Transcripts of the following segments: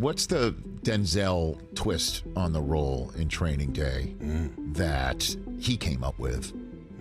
What's the Denzel twist on the role in Training Day that he came up with,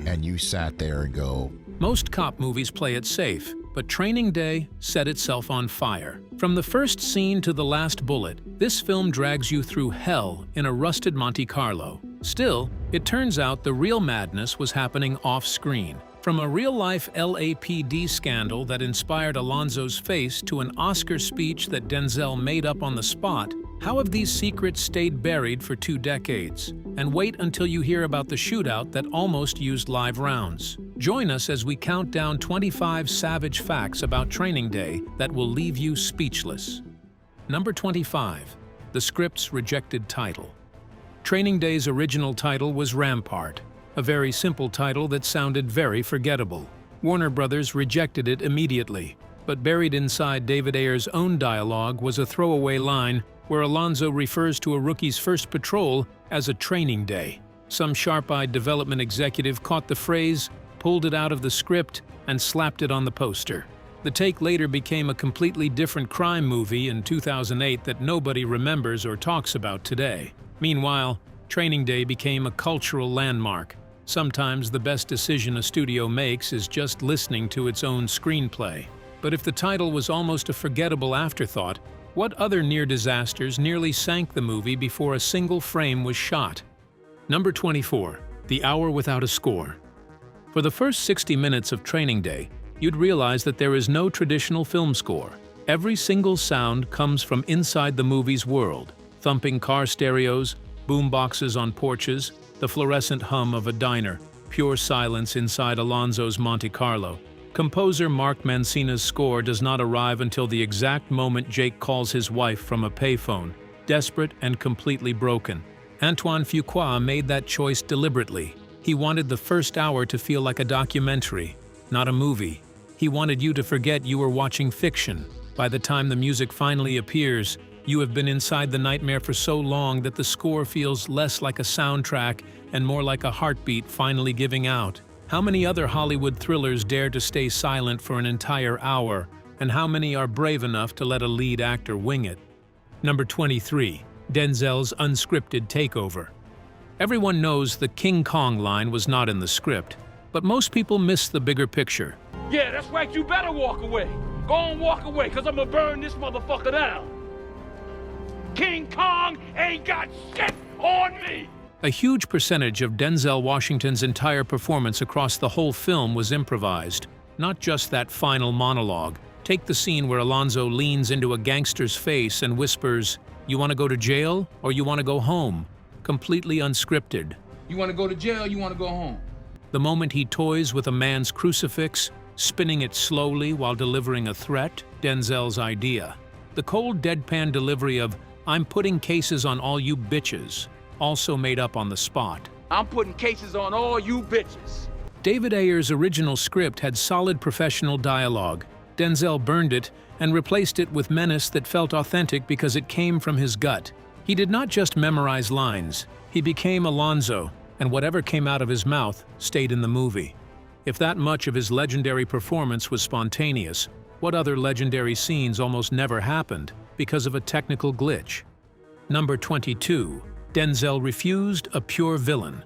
and you sat there and go, Most cop movies play it safe, but Training Day set itself on fire. From the first scene to the last bullet, this film drags you through hell in a rusted Monte Carlo. Still, it turns out the real madness was happening off-screen. From a real-life LAPD scandal that inspired Alonzo's face to an Oscar speech that Denzel made up on the spot, how have these secrets stayed buried for 2 decades? And wait until you hear about the shootout that almost used live rounds. Join us as we count down 25 savage facts about Training Day that will leave you speechless. Number 25. The script's rejected title. Training Day's original title was Rampart, a very simple title that sounded very forgettable. Warner Brothers rejected it immediately, but buried inside David Ayer's own dialogue was a throwaway line where Alonzo refers to a rookie's first patrol as a training day. Some sharp-eyed development executive caught the phrase, pulled it out of the script, and slapped it on the poster. The take later became a completely different crime movie in 2008 that nobody remembers or talks about today. Meanwhile, Training Day became a cultural landmark. Sometimes the best decision a studio makes is just listening to its own screenplay. But if the title was almost a forgettable afterthought, what other near disasters nearly sank the movie before a single frame was shot? Number 24. The Hour Without a Score. For the first 60 minutes of Training Day, you'd realize that there is no traditional film score. Every single sound comes from inside the movie's world. Thumping car stereos, boomboxes on porches, the fluorescent hum of a diner, pure silence inside Alonzo's Monte Carlo. Composer Mark Mancina's score does not arrive until the exact moment Jake calls his wife from a payphone, desperate and completely broken. Antoine Fuqua made that choice deliberately. He wanted the first hour to feel like a documentary, not a movie. He wanted you to forget you were watching fiction. By the time the music finally appears, you have been inside the nightmare for so long that the score feels less like a soundtrack and more like a heartbeat finally giving out. How many other Hollywood thrillers dare to stay silent for an entire hour, and how many are brave enough to let a lead actor wing it? Number 23. Denzel's unscripted takeover. Everyone knows the King Kong line was not in the script, but most people miss the bigger picture. Yeah, that's right, you better walk away. Go on, walk away, cause I'ma burn this motherfucker down. King Kong ain't got shit on me! A huge percentage of Denzel Washington's entire performance across the whole film was improvised, not just that final monologue. Take the scene where Alonzo leans into a gangster's face and whispers, "You want to go to jail or you want to go home?" Completely unscripted. You want to go to jail, you want to go home? The moment he toys with a man's crucifix, spinning it slowly while delivering a threat, Denzel's idea. The cold deadpan delivery of, "I'm putting cases on all you bitches," also made up on the spot. I'm putting cases on all you bitches. David Ayer's original script had solid professional dialogue. Denzel burned it and replaced it with menace that felt authentic because it came from his gut. He did not just memorize lines, he became Alonzo, and whatever came out of his mouth stayed in the movie. If that much of his legendary performance was spontaneous, what other legendary scenes almost never happened because of a technical glitch? Number 22. Denzel refused a pure villain.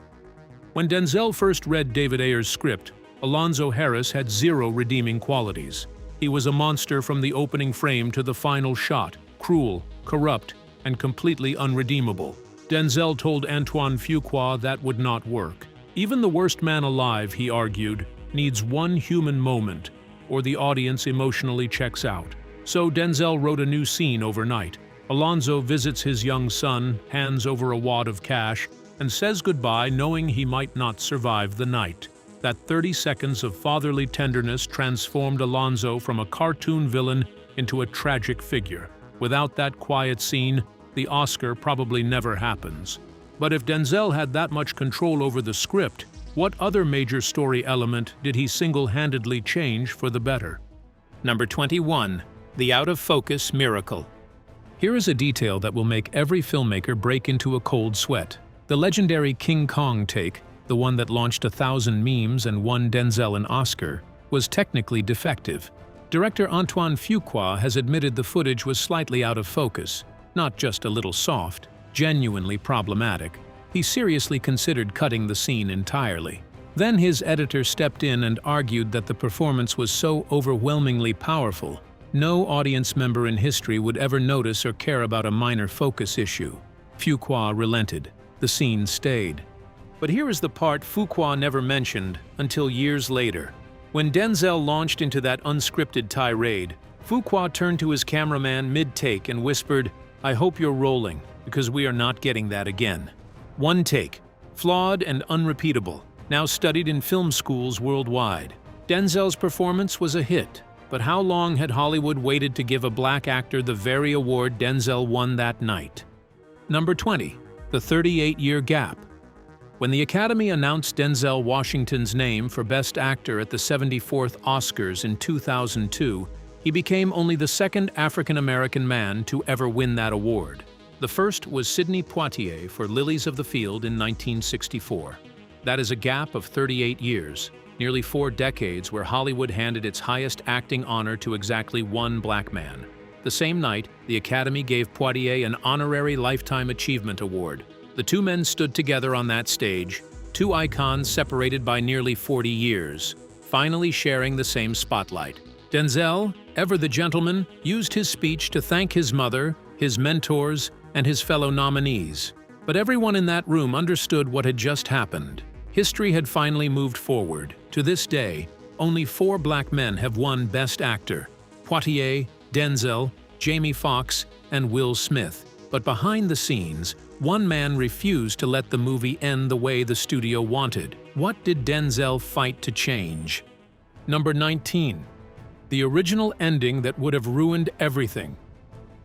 When Denzel first read David Ayer's script, Alonzo Harris had zero redeeming qualities. He was a monster from the opening frame to the final shot, cruel, corrupt, and completely unredeemable. Denzel told Antoine Fuqua that would not work. Even the worst man alive, he argued, needs one human moment, or the audience emotionally checks out. So Denzel wrote a new scene overnight. Alonzo visits his young son, hands over a wad of cash, and says goodbye knowing he might not survive the night. That 30 seconds of fatherly tenderness transformed Alonzo from a cartoon villain into a tragic figure. Without that quiet scene, the Oscar probably never happens. But if Denzel had that much control over the script, what other major story element did he single-handedly change for the better? Number 21. The out-of-focus miracle. Here is a detail that will make every filmmaker break into a cold sweat. The legendary King Kong take, the one that launched 1,000 memes and won Denzel an Oscar, was technically defective. Director Antoine Fuqua has admitted the footage was slightly out of focus. not just a little soft, genuinely problematic. He seriously considered cutting the scene entirely. Then his editor stepped in and argued that the performance was so overwhelmingly powerful, no audience member in history would ever notice or care about a minor focus issue. Fuqua relented. The scene stayed. But here is the part Fuqua never mentioned until years later. When Denzel launched into that unscripted tirade, Fuqua turned to his cameraman mid-take and whispered, "I hope you're rolling, because we are not getting that again." One take, flawed and unrepeatable, now studied in film schools worldwide. Denzel's performance was a hit, but how long had Hollywood waited to give a black actor the very award Denzel won that night? Number 20. The 38-year gap. When the Academy announced Denzel Washington's name for Best Actor at the 74th Oscars in 2002, he became only the second African-American man to ever win that award. The first was Sidney Poitier for Lilies of the Field in 1964. That is a gap of 38 years, nearly 4 decades where Hollywood handed its highest acting honor to exactly one black man. The same night, the Academy gave Poitier an honorary Lifetime Achievement Award. The two men stood together on that stage, two icons separated by nearly 40 years, finally sharing the same spotlight. Denzel, ever the gentleman, used his speech to thank his mother, his mentors, and his fellow nominees. But everyone in that room understood what had just happened. History had finally moved forward. To this day, only 4 black men have won Best Actor: Poitier, Denzel, Jamie Foxx, and Will Smith. But behind the scenes, one man refused to let the movie end the way the studio wanted. What did Denzel fight to change? Number 19. The original ending that would have ruined everything.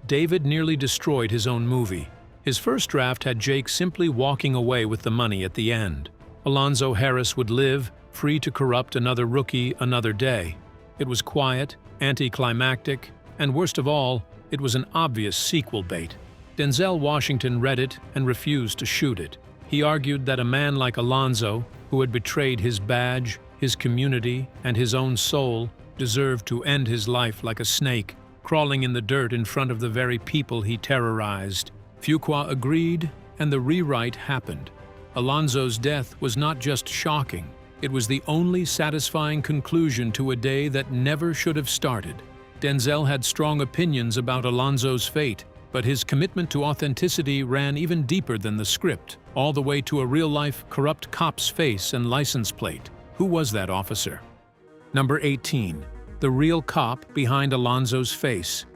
David nearly destroyed his own movie. His first draft had Jake simply walking away with the money at the end. Alonzo Harris would live, free to corrupt another rookie another day. It was quiet, anticlimactic, and worst of all, it was an obvious sequel bait. Denzel Washington read it and refused to shoot it. He argued that a man like Alonzo, who had betrayed his badge, his community, and his own soul, deserved to end his life like a snake, crawling in the dirt in front of the very people he terrorized. Fuqua agreed, and the rewrite happened. Alonzo's death was not just shocking, it was the only satisfying conclusion to a day that never should have started. Denzel had strong opinions about Alonzo's fate, but his commitment to authenticity ran even deeper than the script, all the way to a real-life corrupt cop's face and license plate. Who was that officer? Number 18. The real cop behind Alonzo's face.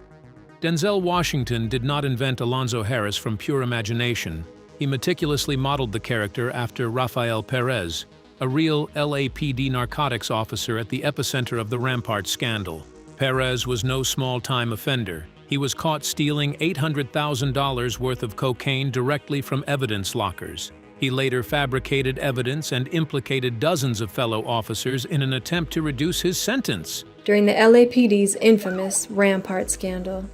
Denzel Washington did not invent Alonzo Harris from pure imagination. He meticulously modeled the character after Rafael Perez, a real LAPD narcotics officer at the epicenter of the Rampart scandal. Perez was no small-time offender. He was caught stealing $800,000 worth of cocaine directly from evidence lockers. He later fabricated evidence and implicated dozens of fellow officers in an attempt to reduce his sentence. During the LAPD's infamous Rampart scandal.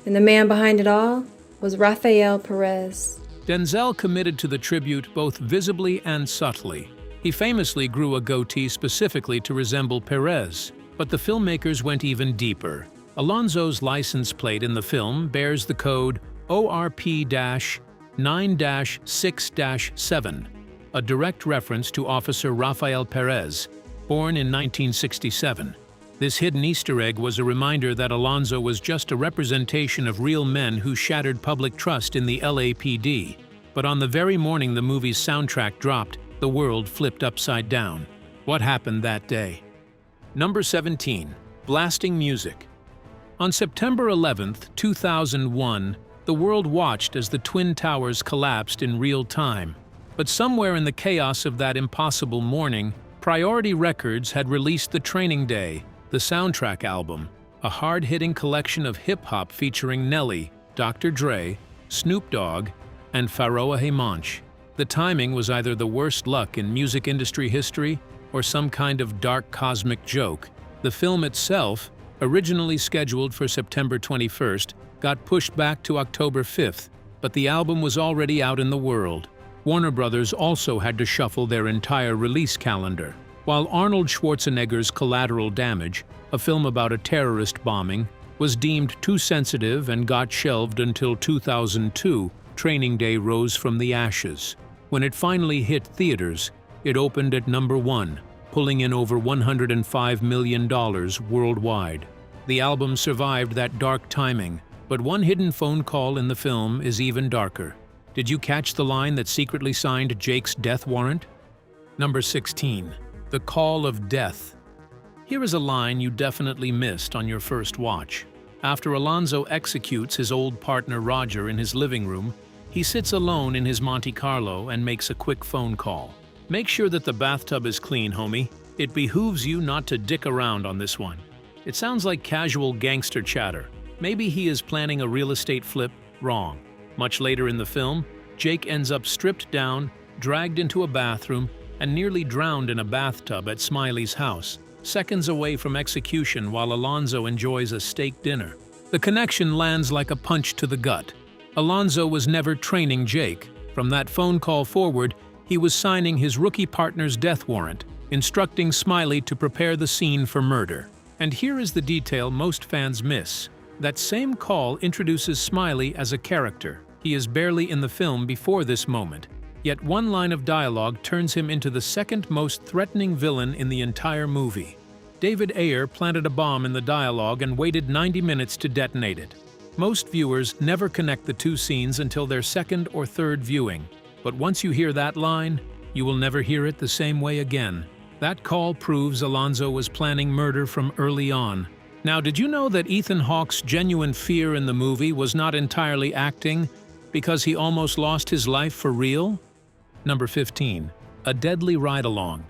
And the man behind it all was Rafael Perez. Denzel committed to the tribute both visibly and subtly. He famously grew a goatee specifically to resemble Perez, but the filmmakers went even deeper. Alonzo's license plate in the film bears the code ORP-9-6-7, a direct reference to Officer Rafael Perez, born in 1967. This hidden Easter egg was a reminder that Alonzo was just a representation of real men who shattered public trust in the LAPD. But on the very morning the movie's soundtrack dropped, the world flipped upside down. What happened that day? Number 17. Blasting music. On September 11, 2001, the world watched as the Twin Towers collapsed in real time. But somewhere in the chaos of that impossible morning, Priority Records had released The Training Day, the soundtrack album, a hard-hitting collection of hip-hop featuring Nelly, Dr. Dre, Snoop Dogg, and Pharoah Monch. The timing was either the worst luck in music industry history or some kind of dark cosmic joke. The film itself, originally scheduled for September 21st, got pushed back to October 5th, but the album was already out in the world. Warner Brothers also had to shuffle their entire release calendar. While Arnold Schwarzenegger's Collateral Damage, a film about a terrorist bombing, was deemed too sensitive and got shelved until 2002. Training Day rose from the ashes. When it finally hit theaters, it opened at #1, pulling in over $105 million worldwide. The album survived that dark timing, but one hidden phone call in the film is even darker. Did you catch the line that secretly signed Jake's death warrant? Number 16. The Call of Death. Here is a line you definitely missed on your first watch. After Alonzo executes his old partner Roger in his living room, he sits alone in his Monte Carlo and makes a quick phone call. Make sure that the bathtub is clean, homie. It behooves you not to dick around on this one. It sounds like casual gangster chatter. Maybe he is planning a real estate flip. Wrong. Much later in the film, Jake ends up stripped down, dragged into a bathroom, and nearly drowned in a bathtub at Smiley's house, seconds away from execution while Alonzo enjoys a steak dinner. The connection lands like a punch to the gut. Alonzo was never training Jake. From that phone call forward, he was signing his rookie partner's death warrant, instructing Smiley to prepare the scene for murder. And here is the detail most fans miss. That same call introduces Smiley as a character. He is barely in the film before this moment, yet one line of dialogue turns him into the second most threatening villain in the entire movie. David Ayer planted a bomb in the dialogue and waited 90 minutes to detonate it. Most viewers never connect the two scenes until their second or third viewing, but once you hear that line, you will never hear it the same way again. That call proves Alonzo was planning murder from early on. Now, did you know that Ethan Hawke's genuine fear in the movie was not entirely acting, because he almost lost his life for real? Number 15. A deadly ride-along.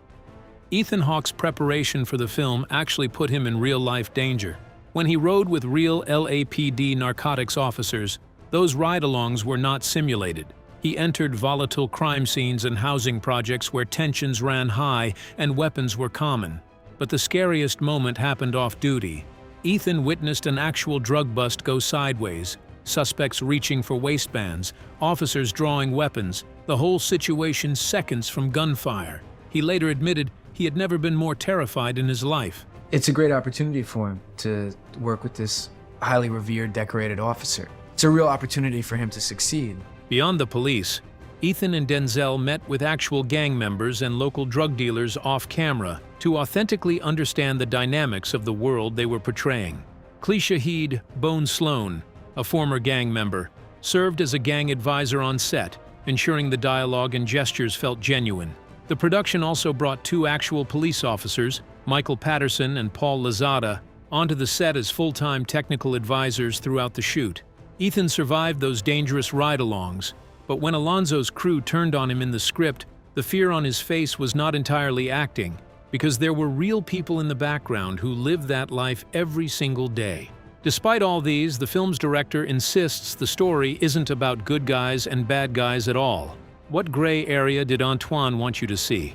Ethan Hawke's preparation for the film actually put him in real-life danger. When he rode with real LAPD narcotics officers, those ride-alongs were not simulated. He entered volatile crime scenes and housing projects where tensions ran high and weapons were common. But the scariest moment happened off-duty. Ethan witnessed an actual drug bust go sideways, suspects reaching for waistbands, officers drawing weapons, the whole situation seconds from gunfire. He later admitted he had never been more terrified in his life. It's a great opportunity for him to work with this highly revered, decorated officer. It's a real opportunity for him to succeed. Beyond the police, Ethan and Denzel met with actual gang members and local drug dealers off-camera to authentically understand the dynamics of the world they were portraying. Shahid Bone Sloan, a former gang member, served as a gang advisor on set, ensuring the dialogue and gestures felt genuine. The production also brought two actual police officers, Michael Patterson and Paul Lozada, onto the set as full-time technical advisors throughout the shoot. Ethan survived those dangerous ride-alongs, but when Alonzo's crew turned on him in the script, the fear on his face was not entirely acting, because there were real people in the background who lived that life every single day. Despite all these, the film's director insists the story isn't about good guys and bad guys at all. What gray area did Antoine want you to see?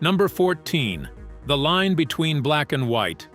Number 14. The Line Between Black and White.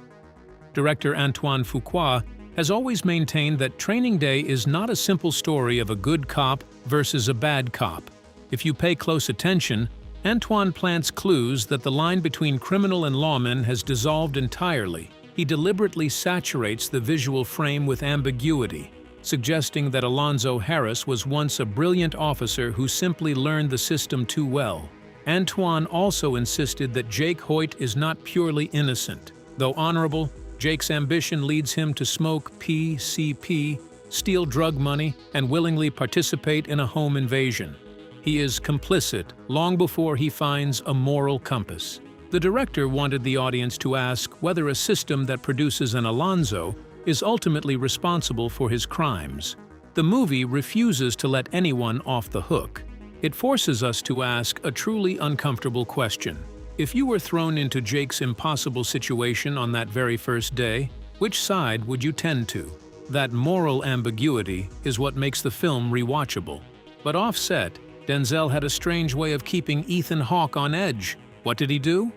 Director Antoine Fuqua has always maintained that Training Day is not a simple story of a good cop versus a bad cop. If you pay close attention, Antoine plants clues that the line between criminal and lawman has dissolved entirely. He deliberately saturates the visual frame with ambiguity, suggesting that Alonzo Harris was once a brilliant officer who simply learned the system too well. Antoine also insisted that Jake Hoyt is not purely innocent. Though honorable, Jake's ambition leads him to smoke PCP, steal drug money, and willingly participate in a home invasion. He is complicit long before he finds a moral compass. The director wanted the audience to ask whether a system that produces an Alonzo is ultimately responsible for his crimes. The movie refuses to let anyone off the hook. It forces us to ask a truly uncomfortable question. If you were thrown into Jake's impossible situation on that very first day, which side would you tend to? That moral ambiguity is what makes the film rewatchable. But offset, Denzel had a strange way of keeping Ethan Hawke on edge. What did he do?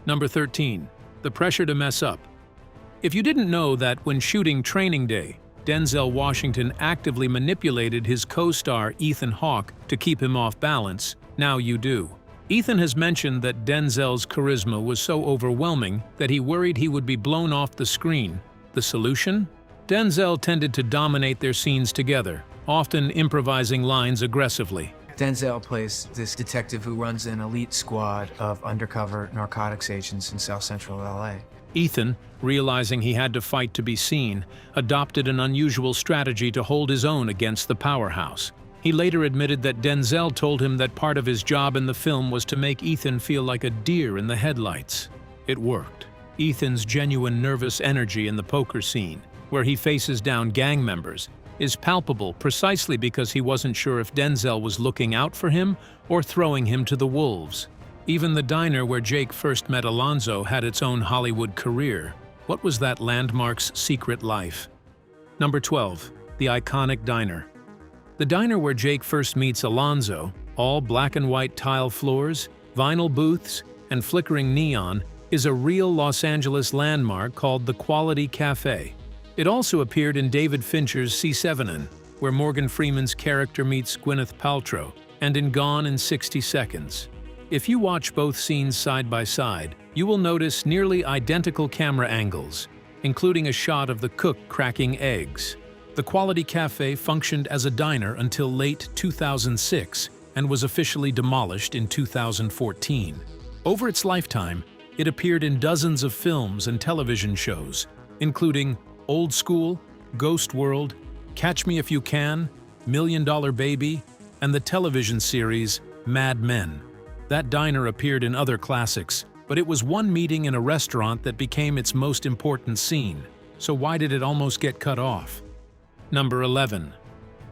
Number 13. The pressure to mess up. If you didn't know that when shooting Training Day, Denzel Washington actively manipulated his co-star Ethan Hawke to keep him off balance, now you do. Ethan has mentioned that Denzel's charisma was so overwhelming that he worried he would be blown off the screen. The solution? Denzel tended to dominate their scenes together, often improvising lines aggressively. Denzel plays this detective who runs an elite squad of undercover narcotics agents in South Central LA. Ethan, realizing he had to fight to be seen, adopted an unusual strategy to hold his own against the powerhouse. He later admitted that Denzel told him that part of his job in the film was to make Ethan feel like a deer in the headlights. It worked. Ethan's genuine nervous energy in the poker scene, where he faces down gang members, is palpable precisely because he wasn't sure if Denzel was looking out for him or throwing him to the wolves. Even the diner where Jake first met Alonzo had its own Hollywood career. What was that landmark's secret life? Number 12. The iconic diner. The diner where Jake first meets Alonzo, all black and white tile floors, vinyl booths, and flickering neon, is a real Los Angeles landmark called the Quality Cafe. It also appeared in David Fincher's C7N, where Morgan Freeman's character meets Gwyneth Paltrow, and in Gone in 60 Seconds. If you watch both scenes side by side, you will notice nearly identical camera angles, including a shot of the cook cracking eggs. The Quality Cafe functioned as a diner until late 2006 and was officially demolished in 2014. Over its lifetime, it appeared in dozens of films and television shows, including Old School, Ghost World, Catch Me If You Can, $1 Million Baby, and the television series Mad Men. That diner appeared in other classics, but it was one meeting in a restaurant that became its most important scene. So why did it almost get cut off? Number 11.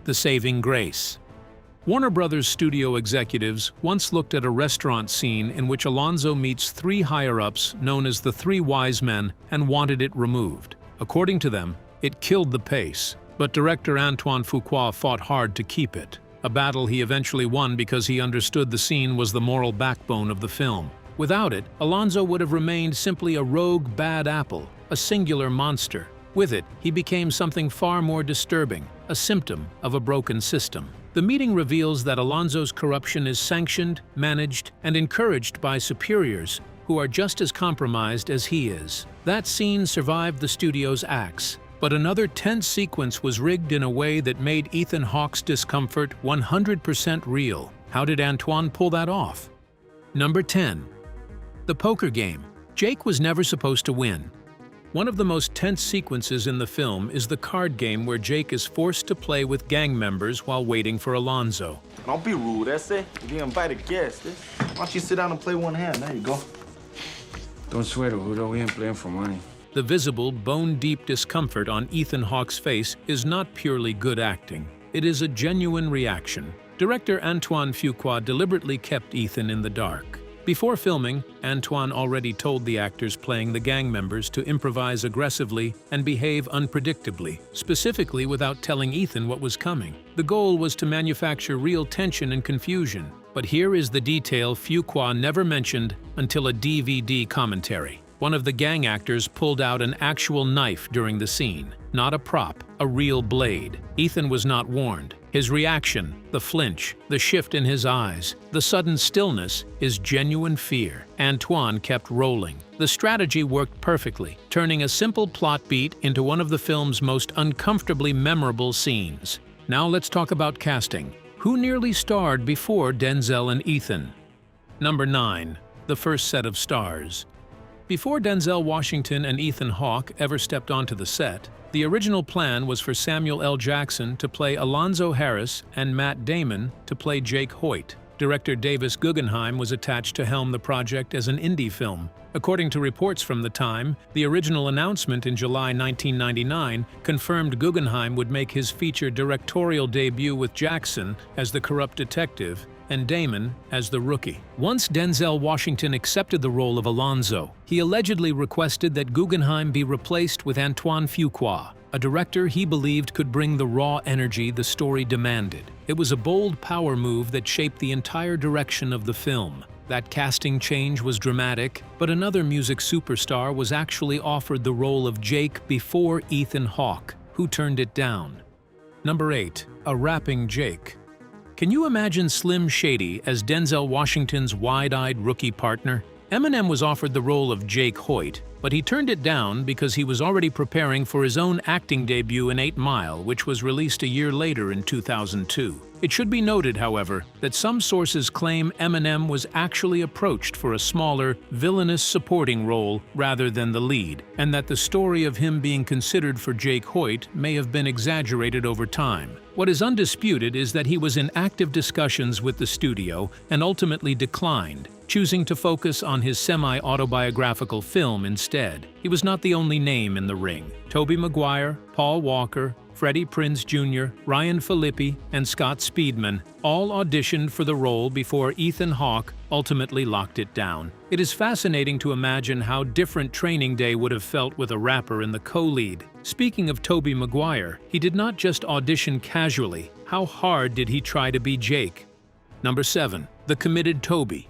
The Saving Grace. Warner Brothers studio executives once looked at a restaurant scene in which Alonzo meets three higher-ups known as the Three Wise Men and wanted it removed. According to them, it killed the pace, but director Antoine Fuqua fought hard to keep it, a battle he eventually won because he understood the scene was the moral backbone of the film. Without it, Alonzo would have remained simply a rogue bad apple, a singular monster. With it, he became something far more disturbing, a symptom of a broken system. The meeting reveals that Alonzo's corruption is sanctioned, managed, and encouraged by superiors who are just as compromised as he is. That scene survived the studio's axe, but another tense sequence was rigged in a way that made Ethan Hawke's discomfort 100% real. How did Antoine pull that off? Number 10. The poker game. Jake was never supposed to win. One of the most tense sequences in the film is the card game where Jake is forced to play with gang members while waiting for Alonzo. Don't be rude, that's it. You're invited guests. Why don't you sit down and play one hand? There you go. Don't sweat, Udo. We ain't playing for money. The visible, bone-deep discomfort on Ethan Hawke's face is not purely good acting. It is a genuine reaction. Director Antoine Fuqua deliberately kept Ethan in the dark. Before filming, Antoine already told the actors playing the gang members to improvise aggressively and behave unpredictably, specifically without telling Ethan what was coming. The goal was to manufacture real tension and confusion. But here is the detail Fuqua never mentioned until a DVD commentary. One of the gang actors pulled out an actual knife during the scene. Not a prop, a real blade. Ethan was not warned. His reaction, the flinch, the shift in his eyes, the sudden stillness is genuine fear. Antoine kept rolling. The strategy worked perfectly, turning a simple plot beat into one of the film's most uncomfortably memorable scenes. Now let's talk about casting. Who nearly starred before Denzel and Ethan? Number 9. The first set of stars. Before Denzel Washington and Ethan Hawke ever stepped onto the set, the original plan was for Samuel L. Jackson to play Alonzo Harris and Matt Damon to play Jake Hoyt. Director Davis Guggenheim was attached to helm the project as an indie film. According to reports from the time, the original announcement in July 1999 confirmed Guggenheim would make his feature directorial debut with Jackson as the corrupt detective and Damon as the rookie. Once Denzel Washington accepted the role of Alonzo, he allegedly requested that Guggenheim be replaced with Antoine Fuqua, a director he believed could bring the raw energy the story demanded. It was a bold power move that shaped the entire direction of the film. That casting change was dramatic, but another music superstar was actually offered the role of Jake before Ethan Hawke, who turned it down. Number 8. A rapping Jake. Can you imagine Slim Shady as Denzel Washington's wide-eyed rookie partner? Eminem was offered the role of Jake Hoyt, but he turned it down because he was already preparing for his own acting debut in 8 Mile, which was released a year later in 2002. It should be noted, however, that some sources claim Eminem was actually approached for a smaller, villainous supporting role rather than the lead, and that the story of him being considered for Jake Hoyt may have been exaggerated over time. What is undisputed is that he was in active discussions with the studio and ultimately declined, choosing to focus on his semi-autobiographical film instead. He was not the only name in the ring. Tobey Maguire, Paul Walker, Freddie Prinze Jr., Ryan Phillippe, and Scott Speedman all auditioned for the role before Ethan Hawke ultimately locked it down. It is fascinating to imagine how different Training Day would have felt with a rapper in the co-lead. Speaking of Tobey Maguire, he did not just audition casually. How hard did he try to be Jake? Number 7. The Committed Tobey.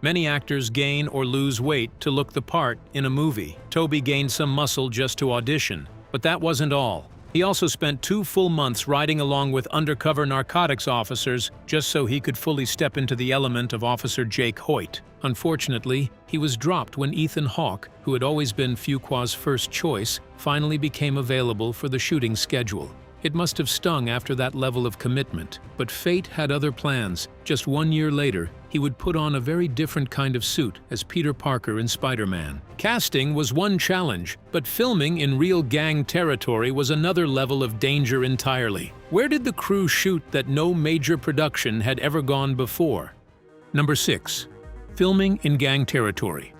Many actors gain or lose weight to look the part in a movie. Tobey gained some muscle just to audition, but that wasn't all. He also spent 2 full months riding along with undercover narcotics officers just so he could fully step into the element of Officer Jake Hoyt. Unfortunately, he was dropped when Ethan Hawke, who had always been Fuqua's first choice, finally became available for the shooting schedule. It must have stung after that level of commitment, but fate had other plans. Just 1 year later, he would put on a very different kind of suit as Peter Parker in Spider-Man. Casting was one challenge, but filming in real gang territory was another level of danger entirely. Where did the crew shoot that no major production had ever gone before? Number 6. Filming in gang territory.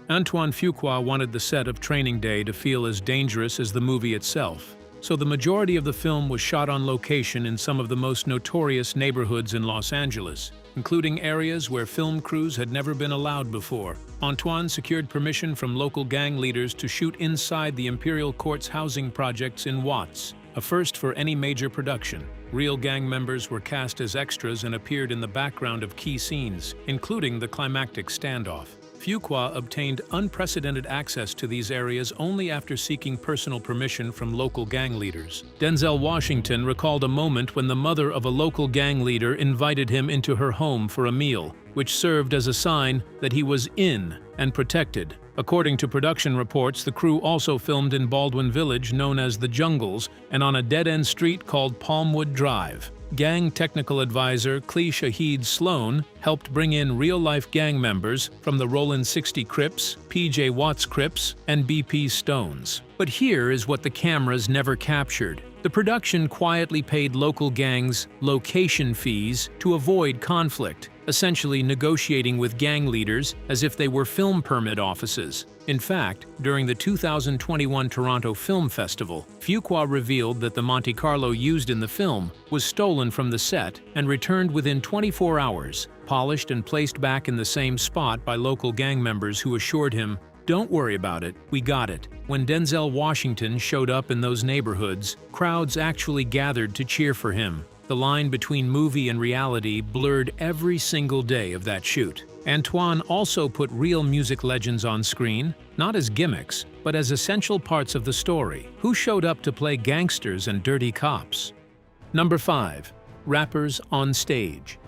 Antoine Fuqua wanted the set of Training Day to feel as dangerous as the movie itself, so the majority of the film was shot on location in some of the most notorious neighborhoods in Los Angeles, including areas where film crews had never been allowed before. Antoine secured permission from local gang leaders to shoot inside the Imperial Court's housing projects in Watts, a first for any major production. Real gang members were cast as extras and appeared in the background of key scenes, including the climactic standoff. Fuqua obtained unprecedented access to these areas only after seeking personal permission from local gang leaders. Denzel Washington recalled a moment when the mother of a local gang leader invited him into her home for a meal, which served as a sign that he was in and protected. According to production reports, the crew also filmed in Baldwin Village, known as the Jungles, and on a dead-end street called Palmwood Drive. Gang technical advisor Clee Shahid Sloan helped bring in real-life gang members from the Rollin 60 Crips, PJ Watts Crips, and BP Stones. But here is what the cameras never captured. The production quietly paid local gangs location fees to avoid conflict, essentially negotiating with gang leaders as if they were film permit offices. In fact, during the 2021 Toronto Film Festival, Fuqua revealed that the Monte Carlo used in the film was stolen from the set and returned within 24 hours, polished and placed back in the same spot by local gang members who assured him, "Don't worry about it, we got it." When Denzel Washington showed up in those neighborhoods, crowds actually gathered to cheer for him. The line between movie and reality blurred every single day of that shoot. Antoine also put real music legends on screen, not as gimmicks, but as essential parts of the story. Who showed up to play gangsters and dirty cops? Number 5. Rappers on stage.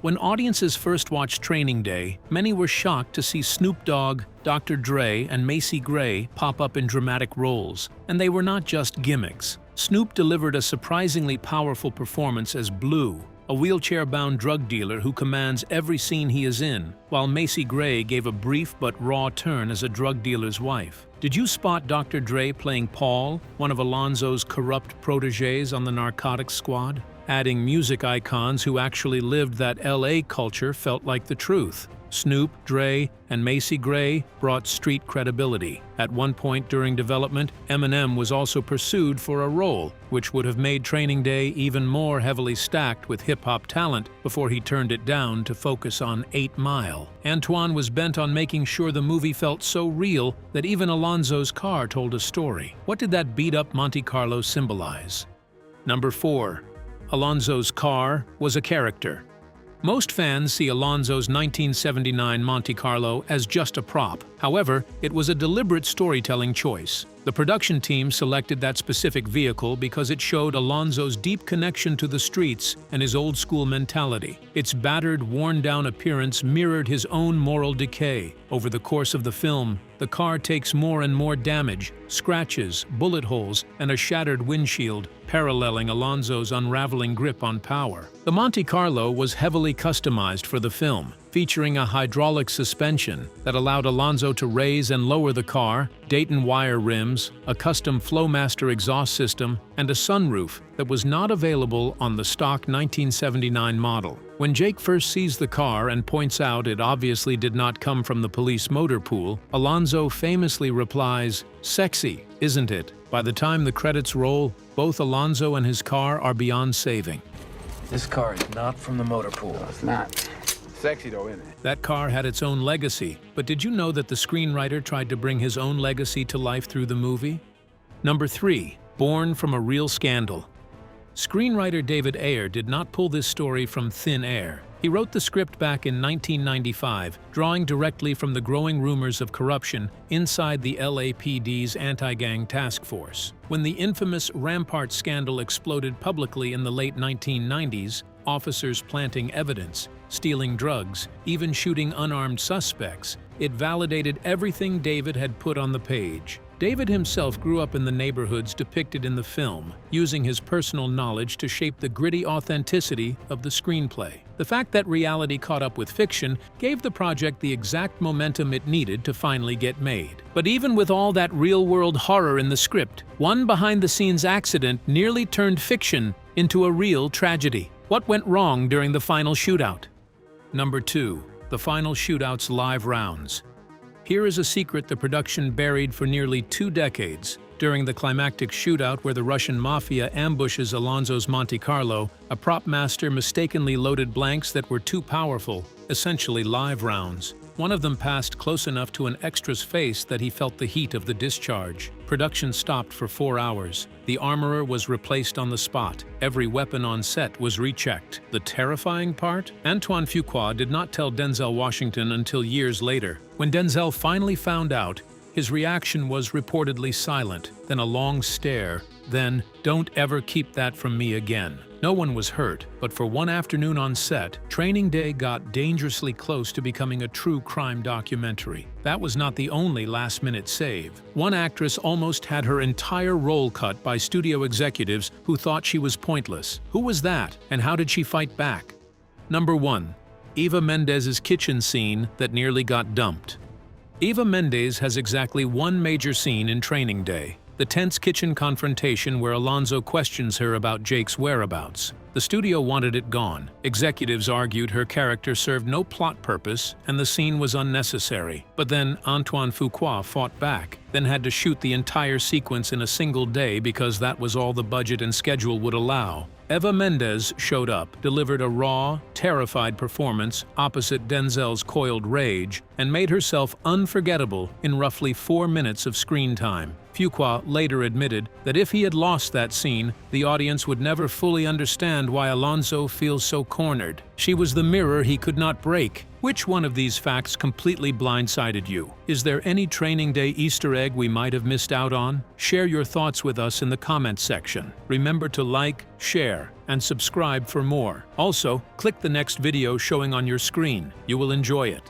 When audiences first watched Training Day, many were shocked to see Snoop Dogg, Dr. Dre, and Macy Gray pop up in dramatic roles. And they were not just gimmicks. Snoop delivered a surprisingly powerful performance as Blue, a wheelchair-bound drug dealer who commands every scene he is in, while Macy Gray gave a brief but raw turn as a drug dealer's wife. Did you spot Dr. Dre playing Paul, one of Alonzo's corrupt protégés on the narcotics squad? Adding music icons who actually lived that LA culture felt like the truth. Snoop, Dre, and Macy Gray brought street credibility. At one point during development, Eminem was also pursued for a role, which would have made Training Day even more heavily stacked with hip-hop talent before he turned it down to focus on 8 Mile. Antoine was bent on making sure the movie felt so real that even Alonzo's car told a story. What did that beat-up Monte Carlo symbolize? Number 4. Alonzo's car was a character. Most fans see Alonzo's 1979 Monte Carlo as just a prop. However, it was a deliberate storytelling choice. The production team selected that specific vehicle because it showed Alonzo's deep connection to the streets and his old-school mentality. Its battered, worn-down appearance mirrored his own moral decay. Over the course of the film, the car takes more and more damage, scratches, bullet holes, and a shattered windshield, paralleling Alonzo's unraveling grip on power. The Monte Carlo was heavily customized for the film, featuring a hydraulic suspension that allowed Alonzo to raise and lower the car, Dayton wire rims, a custom Flowmaster exhaust system, and a sunroof that was not available on the stock 1979 model. When Jake first sees the car and points out it obviously did not come from the police motor pool, Alonzo famously replies, "Sexy, isn't it?" By the time the credits roll, both Alonzo and his car are beyond saving. This car is not from the motor pool. It's not. Sexy though, isn't it? That car had its own legacy, but did you know that the screenwriter tried to bring his own legacy to life through the movie? Number 3. Born from a real scandal. Screenwriter David Ayer did not pull this story from thin air. He wrote the script back in 1995, drawing directly from the growing rumors of corruption inside the LAPD's anti-gang task force. When the infamous Rampart scandal exploded publicly in the late 1990s, officers planting evidence, stealing drugs, even shooting unarmed suspects, it validated everything David had put on the page. David himself grew up in the neighborhoods depicted in the film, using his personal knowledge to shape the gritty authenticity of the screenplay. The fact that reality caught up with fiction gave the project the exact momentum it needed to finally get made. But even with all that real-world horror in the script, one behind-the-scenes accident nearly turned fiction into a real tragedy. What went wrong during the final shootout? Number 2. The final shootout's live rounds. Here is a secret the production buried for nearly 2 decades. During the climactic shootout where the Russian mafia ambushes Alonzo's Monte Carlo, a prop master mistakenly loaded blanks that were too powerful, essentially live rounds. One of them passed close enough to an extra's face that he felt the heat of the discharge. Production stopped for 4 hours. The armorer was replaced on the spot. Every weapon on set was rechecked. The terrifying part? Antoine Fuqua did not tell Denzel Washington until years later. When Denzel finally found out, his reaction was reportedly silent, then a long stare, then, "Don't ever keep that from me again." No one was hurt, but for one afternoon on set, Training Day got dangerously close to becoming a true crime documentary. That was not the only last-minute save. One actress almost had her entire role cut by studio executives who thought she was pointless. Who was that, and how did she fight back? Number 1. Eva Mendes's kitchen scene that nearly got dumped. Eva Mendes has exactly one major scene in Training Day: the tense kitchen confrontation where Alonzo questions her about Jake's whereabouts. The studio wanted it gone. Executives argued her character served no plot purpose and the scene was unnecessary. But then Antoine Fuqua fought back, then had to shoot the entire sequence in a single day because that was all the budget and schedule would allow. Eva Mendes showed up, delivered a raw, terrified performance opposite Denzel's coiled rage, and made herself unforgettable in roughly 4 minutes of screen time. Fuqua later admitted that if he had lost that scene, the audience would never fully understand why Alonzo feels so cornered. She was the mirror he could not break. Which one of these facts completely blindsided you? Is there any Training Day Easter egg we might have missed out on? Share your thoughts with us in the comments section. Remember to like, share, and subscribe for more. Also, click the next video showing on your screen. You will enjoy it.